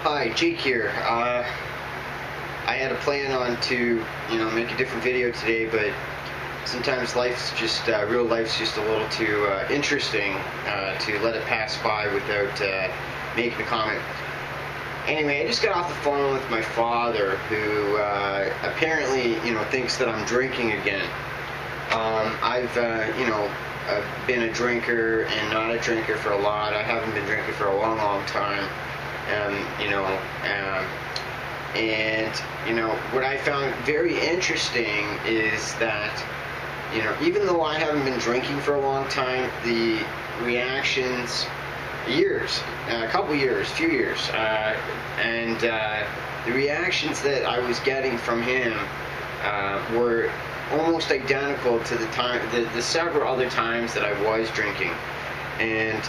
Hi, Jake here. I had a plan on to, make a different video today, but sometimes life's just, real life's just a little too interesting to let it pass by without making a comment. Anyway, I just got off the phone with my father, who apparently, thinks that I'm drinking again. I've been a drinker and not a drinker for a lot. I haven't been drinking for a long, long time. What I found very interesting is that, even though I haven't been drinking for a long time, the reactions, few years, the reactions that I was getting from him were almost identical to the several other times that I was drinking. And,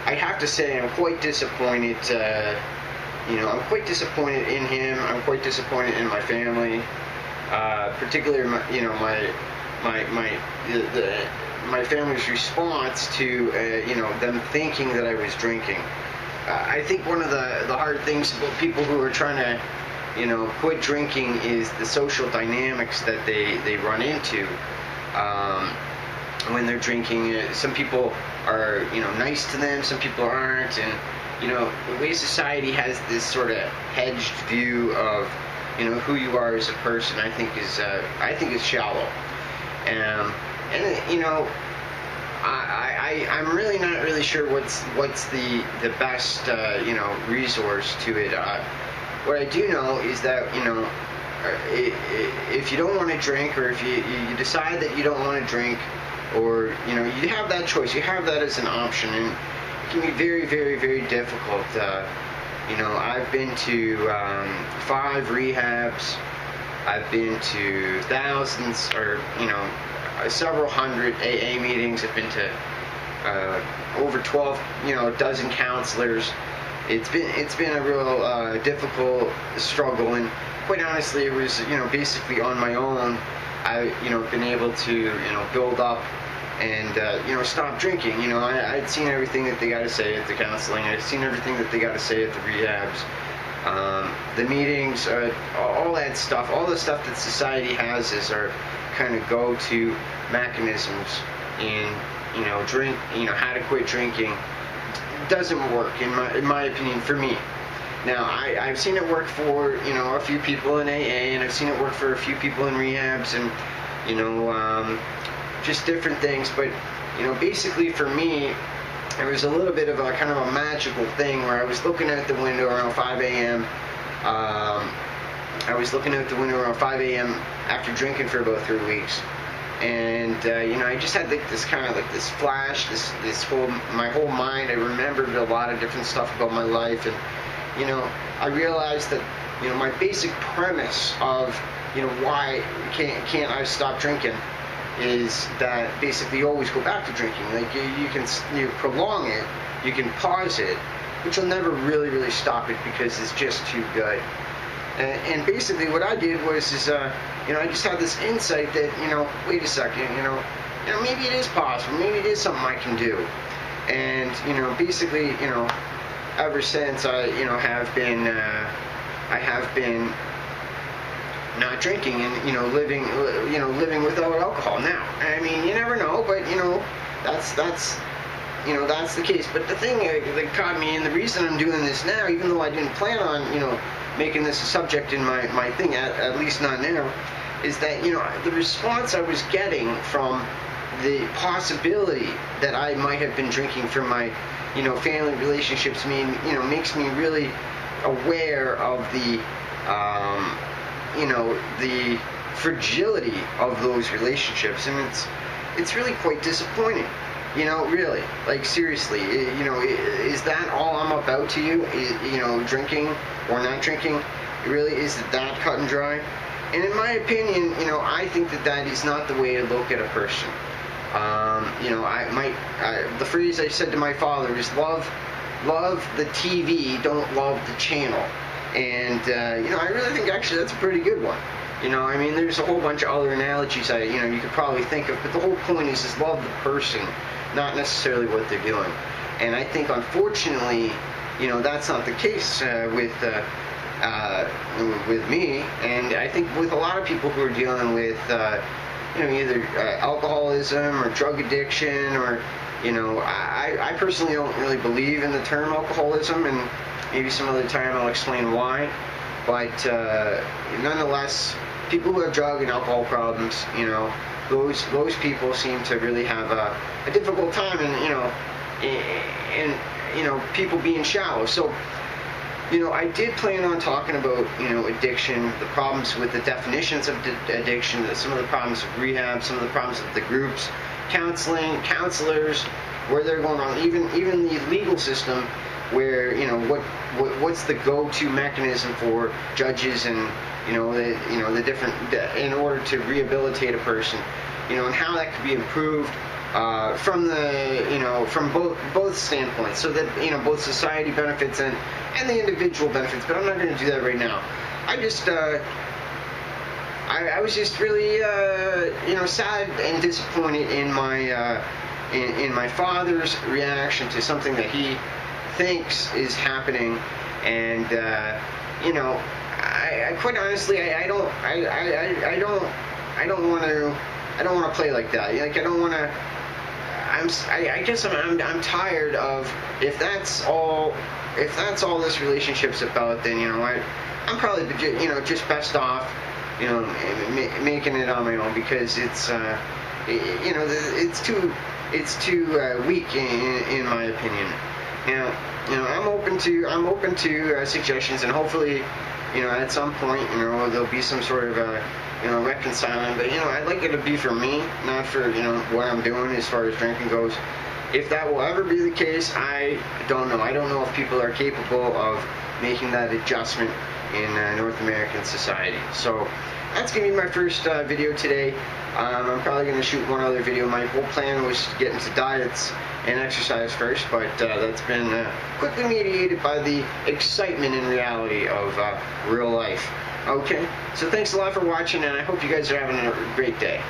I have to say I'm quite disappointed. I'm quite disappointed in him. I'm quite disappointed in my family, particularly my family's response to them thinking that I was drinking. I think one of the hard things about people who are trying to quit drinking is the social dynamics that they run into when they're drinking. Some people are nice to them, some people aren't, and the way society has this sort of hedged view of who you are as a person, I think is shallow. I'm really not really sure what's the best resource to it. What I do know is that if you don't want to drink, or if you decide that you don't want to drink, or you have that choice, you have that as an option, and it can be very, very, very difficult. I've been to 5 rehabs. I've been to thousands, or several hundred AA meetings. I've been to over 12, a dozen counselors. It's been a real difficult struggle, and quite honestly, it was basically on my own. I've been able to build up and stop drinking. I'd seen everything that they got to say at the counseling. I'd seen everything that they got to say at the rehabs, the meetings, all that stuff, all the stuff that society has as our kind of go-to mechanisms in how to quit drinking. Doesn't work in my opinion, for me. Now I've seen it work for a few people in AA, and I've seen it work for a few people in rehabs, and just different things. But basically for me, it was a little bit of a kind of a magical thing where I was looking out the window around 5 a.m. I was looking out the window around 5 a.m. after drinking for about 3 weeks. And I just had this kind of this flash, my whole mind. I remembered a lot of different stuff about my life, and I realized that my basic premise of why can't I stop drinking is that basically you always go back to drinking. Like you can prolong it, you can pause it, but you'll never really stop it because it's just too good. And basically what I did was I just had this insight that, wait a second, maybe it is possible, maybe it is something I can do. And, basically, ever since I have been not drinking and, living without alcohol. Now, I mean, you never know, but, that's the case. But the thing that caught me, and the reason I'm doing this now, even though I didn't plan on, making this a subject in my thing, at least not now, is that, the response I was getting from the possibility that I might have been drinking from my, family relationships, makes me really aware of the, the fragility of those relationships, and it's really quite disappointing. Really, like seriously, is that all I'm about to you? Drinking or not drinking? Really, is it that cut and dry? And in my opinion, I think that is not the way to look at a person. The phrase I said to my father is love the TV, don't love the channel. And I really think actually that's a pretty good one. There's a whole bunch of other analogies you could probably think of, but the whole point is love the person, not necessarily what they're doing. And I think, unfortunately, that's not the case with me, and I think with a lot of people who are dealing with either alcoholism or drug addiction, or I personally don't really believe in the term alcoholism, and maybe some other time I'll explain why. But nonetheless, people who have drug and alcohol problems, those people seem to really have a difficult time, and people being shallow. So, I did plan on talking about, addiction, the problems with the definitions of addiction, some of the problems with rehab, some of the problems with the groups, counseling, counselors, where they're going on, even the legal system, where, what's the go-to mechanism for judges and, the different, in order to rehabilitate a person, and how that could be improved. From the from both standpoints, so that both society benefits and the individual benefits. But I'm not going to do that right now. I just I was just really sad and disappointed in my in my father's reaction to something that he thinks is happening, and I quite honestly I don't want to play like that. Like, I don't want to. I guess I'm tired of, if that's all this relationship's about, then I'm probably just best off making it on my own, because it's it's too weak in my opinion. I'm open to suggestions, and hopefully at some point there'll be some sort of reconciling, but I'd like it to be for me, not for what I'm doing as far as drinking goes. If that will ever be the case, I don't know. I don't know if people are capable of making that adjustment in North American society. So that's gonna be my first video today. I'm probably gonna shoot one other video. My whole plan was to get into diets and exercise first, but that's been quickly mediated by the excitement and reality of real life. Okay, so thanks a lot for watching, and I hope you guys are having a great day.